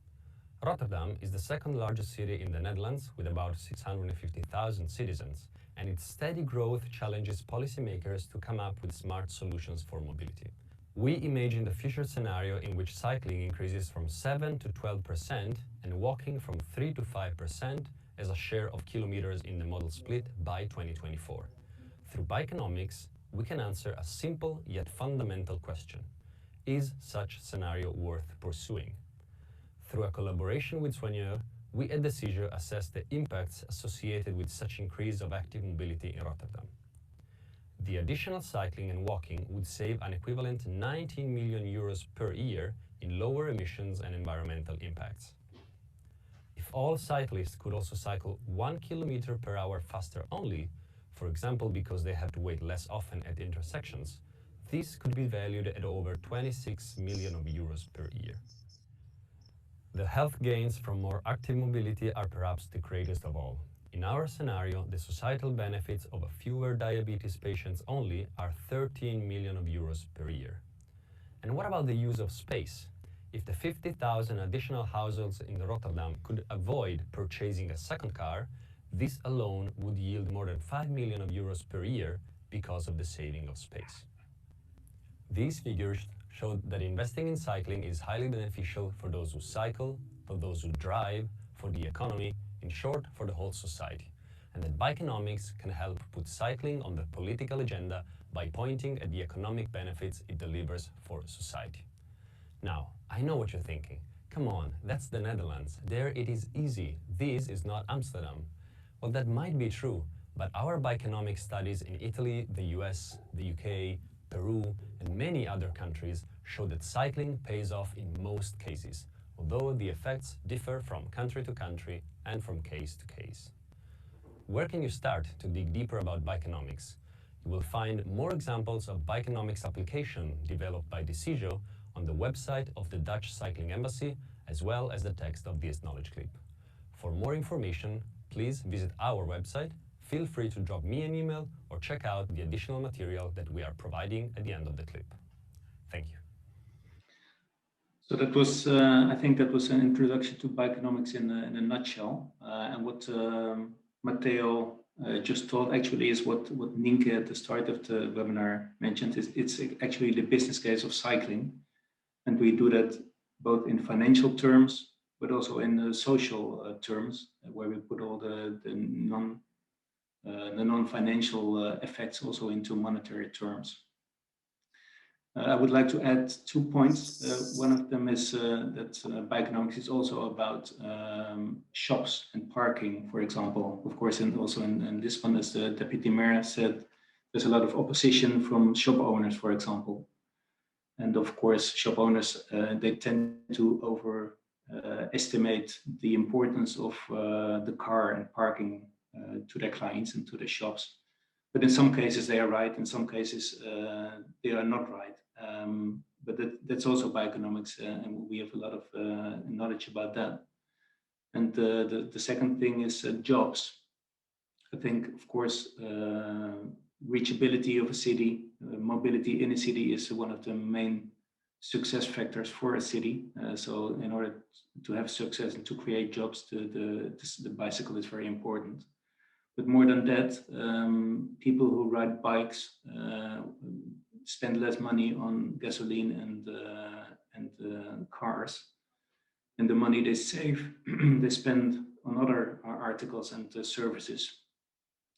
Rotterdam is the second largest city in the Netherlands with about 650,000 citizens, and its steady growth challenges policymakers to come up with smart solutions for mobility. We imagine the future scenario in which cycling increases from 7 to 12% and walking from 3 to 5% as a share of kilometers in the model split by 2024. Through Bikenomics, we can answer a simple yet fundamental question. Is such scenario worth pursuing? Through a collaboration with Soigneur, we at Decision assess the impacts associated with such increase of active mobility in Rotterdam. The additional cycling and walking would save an equivalent 19 million euros per year in lower emissions and environmental impacts. If all cyclists could also cycle 1 kilometer per hour faster only, for example because they have to wait less often at intersections, this could be valued at over 26 million euros per year. The health gains from more active mobility are perhaps the greatest of all. In our scenario, the societal benefits of fewer diabetes patients only are 13 million euros per year. And what about the use of space? If the 50,000 additional households in Rotterdam could avoid purchasing a second car, this alone would yield more than 5 million euros per year because of the saving of space. These figures show that investing in cycling is highly beneficial for those who cycle, for those who drive, for the economy, in short, for the whole society, and that Bikenomics can help put cycling on the political agenda by pointing at the economic benefits it delivers for society. Now, I know what you're thinking. Come on, that's the Netherlands. There it is easy. This is not Amsterdam. Well, that might be true, but our Bikenomics studies in Italy, the US, the UK, Peru, and many other countries show that cycling pays off in most cases, although the effects differ from country to country and from case to case. Where can you start to dig deeper about Bikenomics? You will find more examples of Bikenomics application developed by Decision on the website of the Dutch Cycling Embassy, as well as the text of this knowledge clip. For more information, please visit our website. Feel free to drop me an email or check out the additional material that we are providing at the end of the clip. Thank you. So that was, I think that was an introduction to Bikenomics in a nutshell. And what Matteo just told actually is what Nienke at the start of the webinar mentioned. It's actually the business case of cycling. And we do that both in financial terms, but also in social terms, where we put all the non-financial effects also into monetary terms. I would like to add 2 points. One of them is that Bikenomics is also about shops and parking, for example. Of course, and also in this one, as the Deputy Mayor said, there's a lot of opposition from shop owners, for example. And of course, shop owners, they tend to overestimate the importance of the car and parking to their clients and to their shops. But in some cases they are right, in some cases they are not right. But that's also Bikenomics, and we have a lot of knowledge about that. And the second thing is jobs. I think, of course, reachability of a city, mobility in a city is one of the main success factors for a city. So in order to have success and to create jobs, the bicycle is very important. But more than that, people who ride bikes spend less money on gasoline and cars. And the money they save, they spend on other articles and services.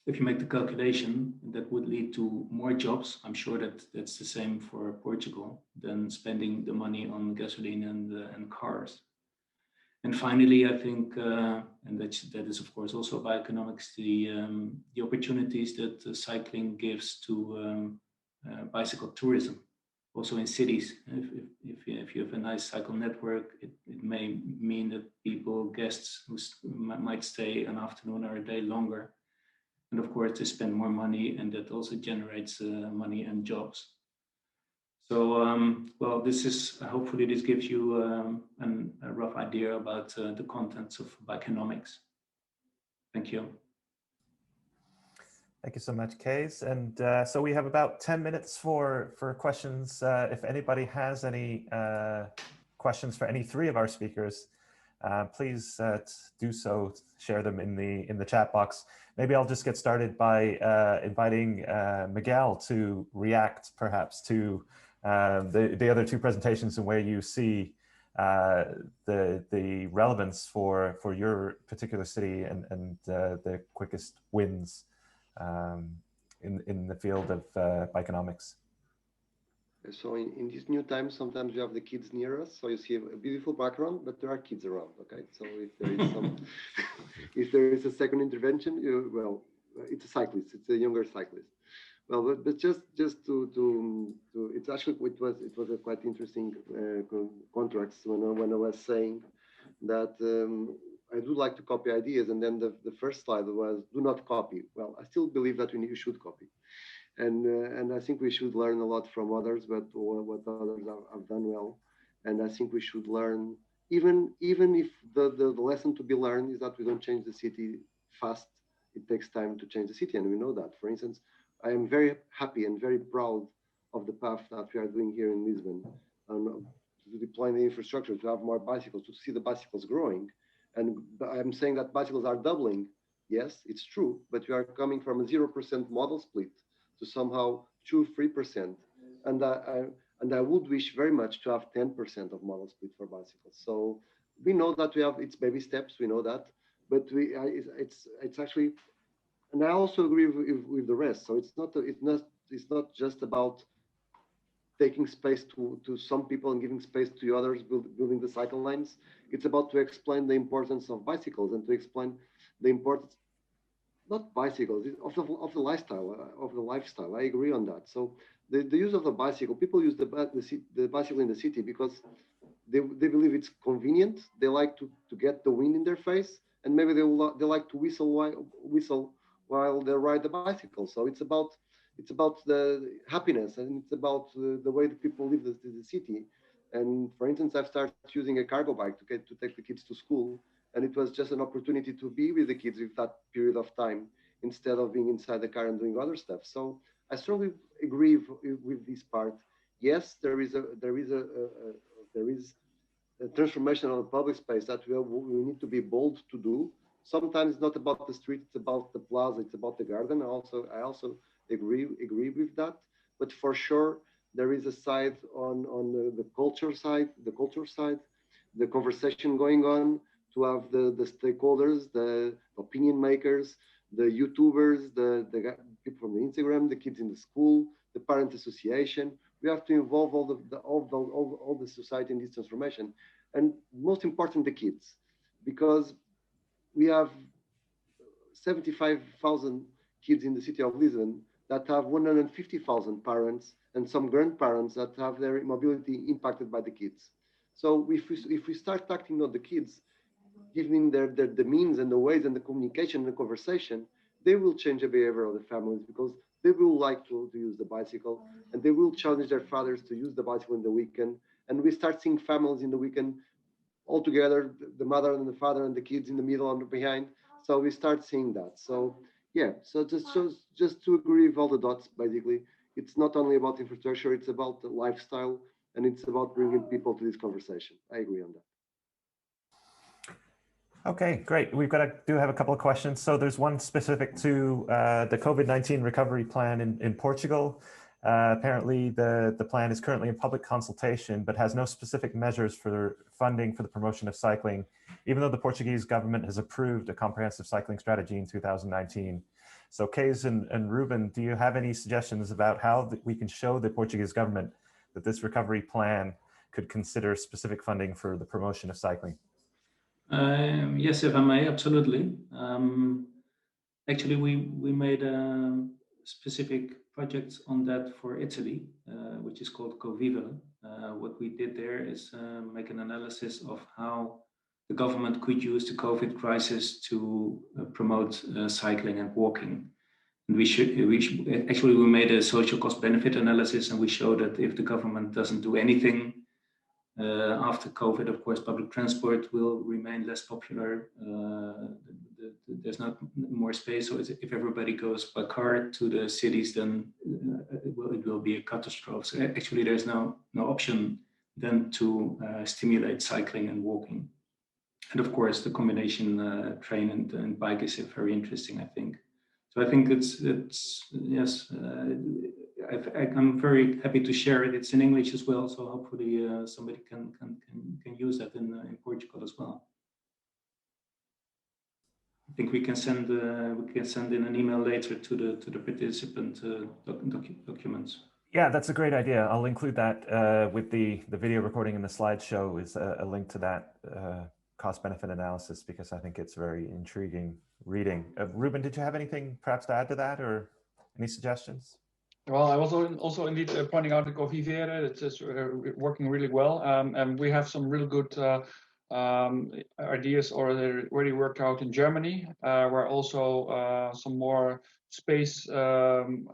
If you make the calculation, that would lead to more jobs. I'm sure that that's the same for Portugal than spending the money on gasoline and cars. And finally, I think, and that is of course also bioeconomics, the opportunities that cycling gives to bicycle tourism, also in cities. If you have a nice cycle network, it may mean that guests who might stay an afternoon or a day longer. And of course, they spend more money, and that also generates money and jobs. So, well, hopefully this gives you a rough idea about the contents of Bikenomics. Thank you. Thank you so much, Kees. And so we have about 10 minutes for questions. If anybody has any questions for any three of our speakers, please do so, share them in the chat box. Maybe I'll just get started by inviting Miguel to react perhaps to the other two presentations and where you see the relevance for your particular city and the quickest wins in the field of bikenomics. So in these new times, sometimes you have the kids near us, so you see a beautiful background, but there are kids around. Okay, so if there is some, if there is a second intervention, well, it's a cyclist, it's a younger cyclist. Well, but just to it's actually it was a quite interesting contrast when I was saying that I do like to copy ideas, and then the first slide was do not copy. Well, I still believe that you should copy. And I think we should learn a lot from others, but what others have done well. And I think we should learn, even if the lesson to be learned is that we don't change the city fast. It takes time to change the city, and we know that. For instance, I am very happy and very proud of the path that we are doing here in Lisbon, to deploy the infrastructure, to have more bicycles, to see the bicycles growing. And I'm saying that bicycles are doubling. Yes, it's true, but we are coming from a 0% model split to somehow 2-3%, and I would wish very much to have 10% of model split for bicycles. So we know that it's baby steps. We know that, but it's actually, and I also agree with the rest. So it's not just about taking space to some people and giving space to others, building the cycle lanes. It's about to explain the importance of bicycles and to explain the importance, not bicycles, of the lifestyle. I agree on that. So the use of the bicycle, people use the bicycle in the city because they believe it's convenient. They like to get the wind in their face, and maybe they like to whistle while they ride the bicycle. So it's about the happiness, and it's about the way that people live the city. And for instance, I've started using a cargo bike to take the kids to school. And it was just an opportunity to be with the kids with that period of time instead of being inside the car and doing other stuff. So I strongly agree with this part. Yes, there is a transformation of the public space that we need to be bold to do. Sometimes it's not about the street, it's about the plaza, it's about the garden. I also agree with that. But for sure, there is a side on the culture side, the conversation going on, to have the stakeholders, the opinion makers, the YouTubers, the people from the Instagram, the kids in the school, the parent association. We have to involve all the society in this transformation, and most important, the kids, because we have 75,000 kids in the city of Lisbon that have 150,000 parents and some grandparents that have their mobility impacted by the kids. So if we start acting on the kids, giving the means and the ways and the communication and the conversation, they will change the behavior of the families because they will like to use the bicycle, and they will challenge their fathers to use the bicycle in the weekend. And we start seeing families in the weekend all together, the mother and the father and the kids in the middle and behind. So we start seeing that. So yeah, so just to agree with all the dots, basically, it's not only about infrastructure, it's about the lifestyle, and it's about bringing people to this conversation. I agree on that. Okay, great. Do have a couple of questions. So there's one specific to the COVID-19 recovery plan in Portugal. Apparently the plan is currently in public consultation, but has no specific measures for funding for the promotion of cycling, even though the Portuguese government has approved a comprehensive cycling strategy in 2019. So Kees and Ruben, do you have any suggestions about how we can show the Portuguese government that this recovery plan could consider specific funding for the promotion of cycling? Yes, if I may, absolutely. Actually, we made specific projects on that for Italy, which is called Coviva. What we did there is make an analysis of how the government could use the COVID crisis to promote cycling and walking. And actually we made a social cost benefit analysis, and we showed that if the government doesn't do anything after COVID, of course, public transport will remain less popular. There's not more space. So if everybody goes by car to the cities, then it will be a catastrophe. So actually, there's no option then to stimulate cycling and walking. And of course, the combination train and bike is very interesting, I think. So I think it's yes. I'm very happy to share it. It's in English as well, so hopefully somebody can use that in Portugal as well. I think we can send in an email later to the participant documents. Yeah, that's a great idea. I'll include that with the video recording and the slideshow is a link to that cost-benefit analysis, because I think it's very intriguing reading. Ruben, did you have anything perhaps to add to that, or any suggestions? Well, I was also indeed pointing out the Covivere. It's just working really well, and we have some really good ideas already worked out in Germany, where also some more space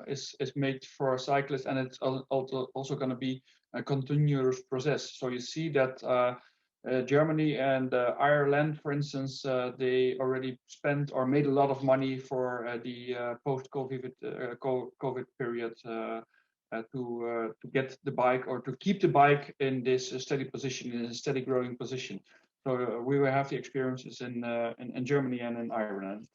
is made for cyclists, and it's also going to be a continuous process. So you see that Germany and Ireland, for instance, they already spent or made a lot of money for the post-COVID COVID period to get the bike, or to keep the bike in this steady position, in a steady growing position. So we will have the experiences in Germany and in Ireland.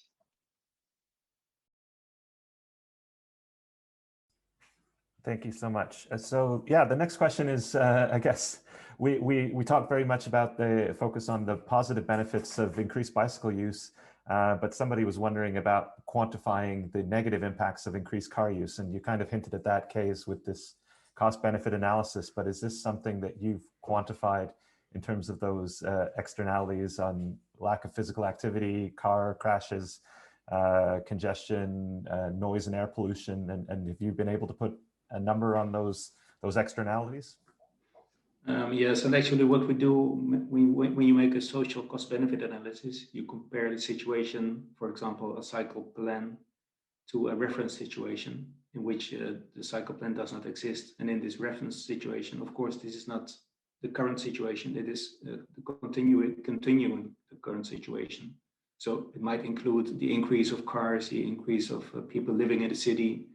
Thank you so much. So yeah, the next question is, I guess, we talked very much about the focus on the positive benefits of increased bicycle use, but somebody was wondering about quantifying the negative impacts of increased car use. And you kind of hinted at that case with this cost benefit analysis, but is this something that you've quantified in terms of those externalities on lack of physical activity, car crashes, congestion, noise and air pollution? And have you been able to put a number on those externalities? Yes, and actually what we do when you make a social cost benefit analysis, you compare the situation, for example, a cycle plan to a reference situation in which the cycle plan does not exist. And in this reference situation, of course, this is not the current situation. It is continuing the current situation. So it might include the increase of cars, the increase of people living in the city,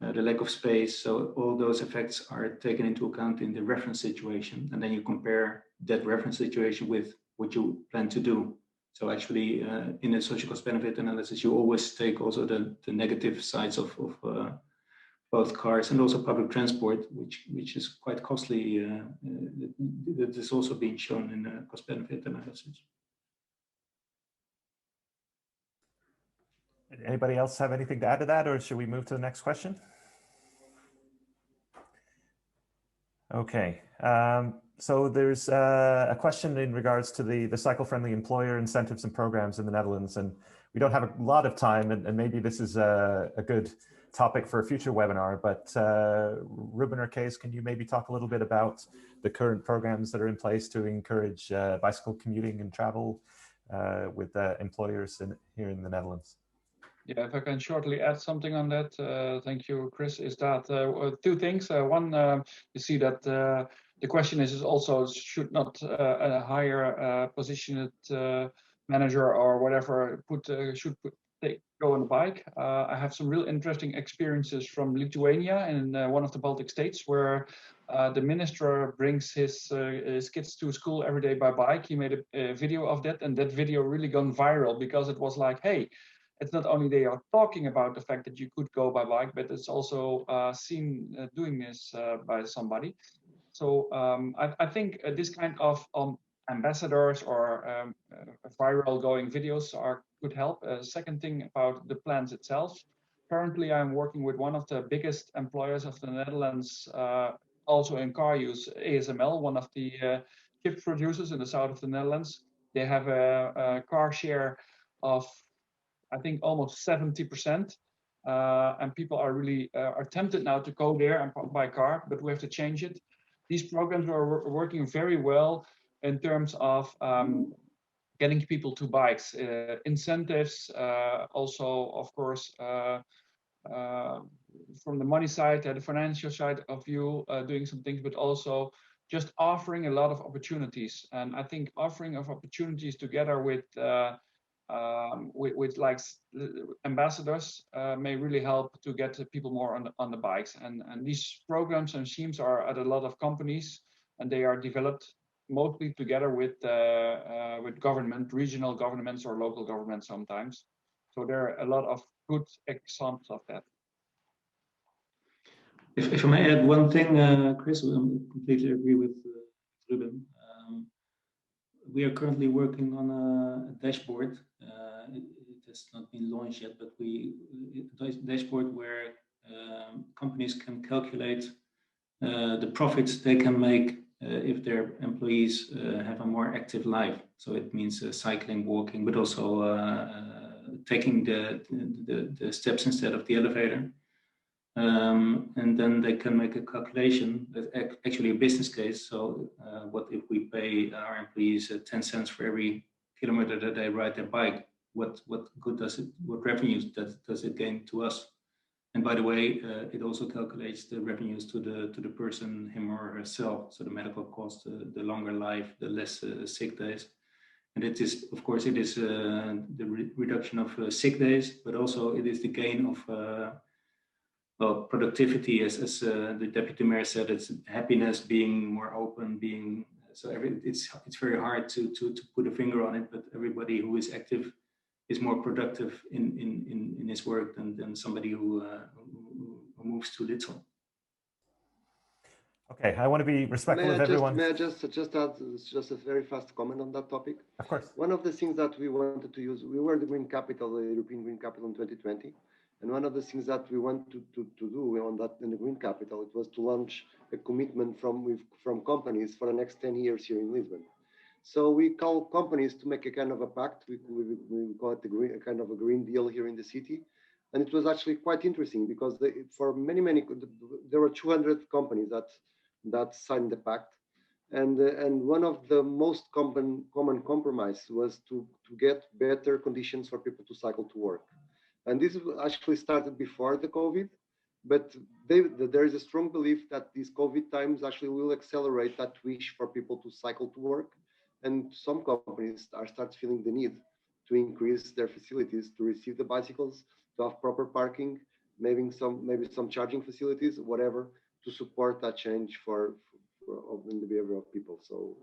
the lack of space. So all those effects are taken into account in the reference situation. And then you compare that reference situation with what you plan to do. So actually in a social cost benefit analysis, you always take also the negative sides of both cars and also public transport, which is quite costly. That is also being shown in the cost benefit analysis. Anybody else have anything to add to that, or should we move to the next question? Okay, so there's a question in regards to the cycle-friendly employer incentives and programs in the Netherlands, and we don't have a lot of time, and maybe this is a good topic for a future webinar, but Ruben or Kees, can you maybe talk a little bit about the current programs that are in place to encourage bicycle commuting and travel with employers here in the Netherlands? Yeah, if I can shortly add something on that, thank you, Chris, is that two things. One, you see that the question is also, should not a higher positioned manager or whatever go on the bike? I have some real interesting experiences from Lithuania and one of the Baltic states, where the minister brings his kids to school every day by bike. He made a video of that, and that video really gone viral because it was like, hey, it's not only they are talking about the fact that you could go by bike, but it's also seen doing this by somebody. So I think this kind of ambassadors or viral going videos could help. Second thing about the plans itself. Currently, I'm working with one of the biggest employers of the Netherlands, also in car use, ASML, one of the chip producers in the south of the Netherlands. They have a car share of, I think, almost 70%. And people are really are tempted now to go there and buy a car, but we have to change it. These programs are working very well in terms of getting people to bikes, incentives, also, of course, from the money side, the financial side of view, doing some things, but also just offering a lot of opportunities. And I think offering of opportunities together with like ambassadors may really help to get people more on the bikes. And these programs and schemes are at a lot of companies, and they are developed mostly together with government, regional governments or local governments sometimes. So there are a lot of good examples of that. If I may add one thing, Chris, I completely agree with Ruben. We are currently working on a dashboard. It has not been launched yet, but a dashboard where companies can calculate the profits they can make if their employees have a more active life. So it means cycling, walking, but also taking the steps instead of the elevator. And then they can make a calculation, actually a business case. So what if we pay our employees 10 cents for every kilometer that they ride their bike? What good does it, what revenues does it gain to us? And by the way, it also calculates the revenues to the person, him or herself. So the medical cost, the longer life, the less sick days. And it is, of course, it is the reduction of sick days, but also it is the gain of well, productivity, as the deputy mayor said, it's happiness, being more open, being so. It's very hard to put a finger on it, but everybody who is active is more productive in his work than somebody who moves too little. Okay, I want to be respectful of everyone. May I just add just a very fast comment on that topic? Of course. One of the things that we wanted to use, we were the Green Capital, the European Green Capital in 2020. And one of the things that we want to do on that in the Green Capital, it was to launch a commitment from companies for the next 10 years here in Lisbon. So we call companies to make a kind of a pact. We call it a kind of a green deal here in the city. And it was actually quite interesting because for many, there were 200 companies that signed the pact. And one of the most common compromise was to get better conditions for people to cycle to work. And this actually started before the COVID, but there is a strong belief that these COVID times actually will accelerate that wish for people to cycle to work. And some companies start feeling the need to increase their facilities to receive the bicycles, to have proper parking, maybe some charging facilities, whatever, to support that change in the behavior of people. So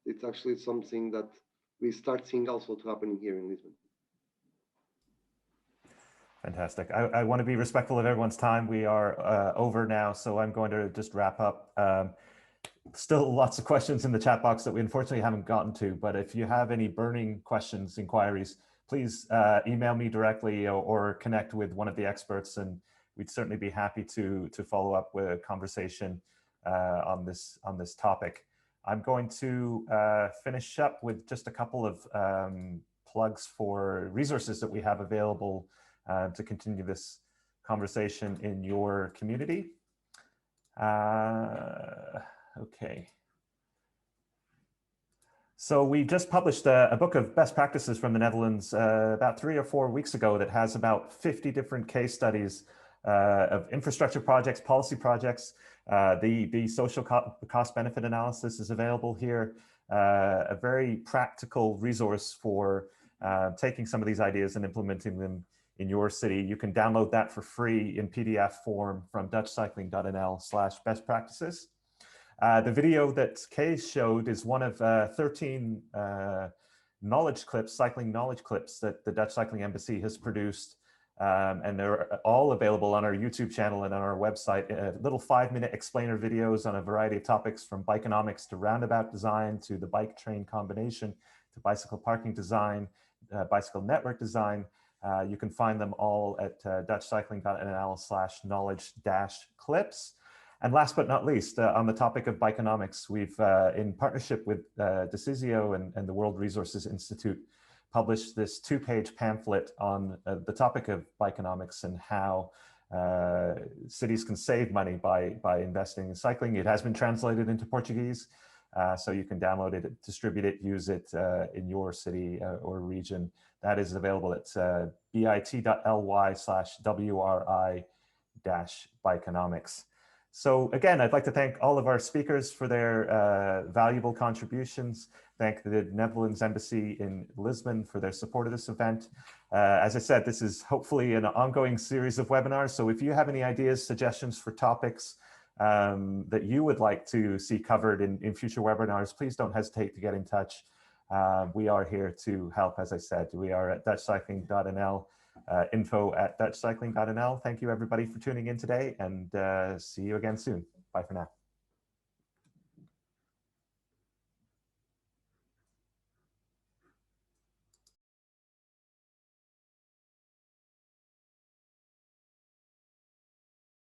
it's actually something that we start seeing also to happen here in Lisbon. Fantastic. I want to be respectful of everyone's time. We are over now, so I'm going to just wrap up. Still lots of questions in the chat box that we unfortunately haven't gotten to, but if you have any burning questions, inquiries, please email me directly or connect with one of the experts, and we'd certainly be happy to follow up with a conversation on this topic. I'm going to finish up with just a couple of plugs for resources that we have available to continue this conversation in your community. Okay. So we just published a book of best practices from the Netherlands about 3 or 4 weeks ago that has about 50 different case studies of infrastructure projects, policy projects. The social cost benefit analysis is available here. A very practical resource for taking some of these ideas and implementing them in your city. You can download that for free in PDF form from dutchcycling.nl/best practices. The video that Kees showed is one of 13 knowledge clips, cycling knowledge clips that the Dutch Cycling Embassy has produced. And they're all available on our YouTube channel and on our website. Little 5-minute explainer videos on a variety of topics, from bikenomics to roundabout design, to the bike train combination, to bicycle parking design, bicycle network design. You can find them all at dutchcycling.nl/knowledge-clips. And last but not least, on the topic of Bikenomics, we've, in partnership with Decisio and the World Resources Institute, published this 2-page pamphlet on the topic of Bikenomics and how cities can save money by investing in cycling. It has been translated into Portuguese, so you can download it, distribute it, use it in your city or region. That is available at bit.ly/WRI-Bikenomics. So again, I'd like to thank all of our speakers for their valuable contributions. Thank the Netherlands Embassy in Lisbon for their support of this event. As I said, this is hopefully an ongoing series of webinars. So if you have any ideas, suggestions for topics that you would like to see covered in future webinars, please don't hesitate to get in touch. We are here to help, as I said. We are at dutchcycling.nl. info@dutchcycling.nl. Thank you everybody for tuning in today, and see you again soon. Bye for now.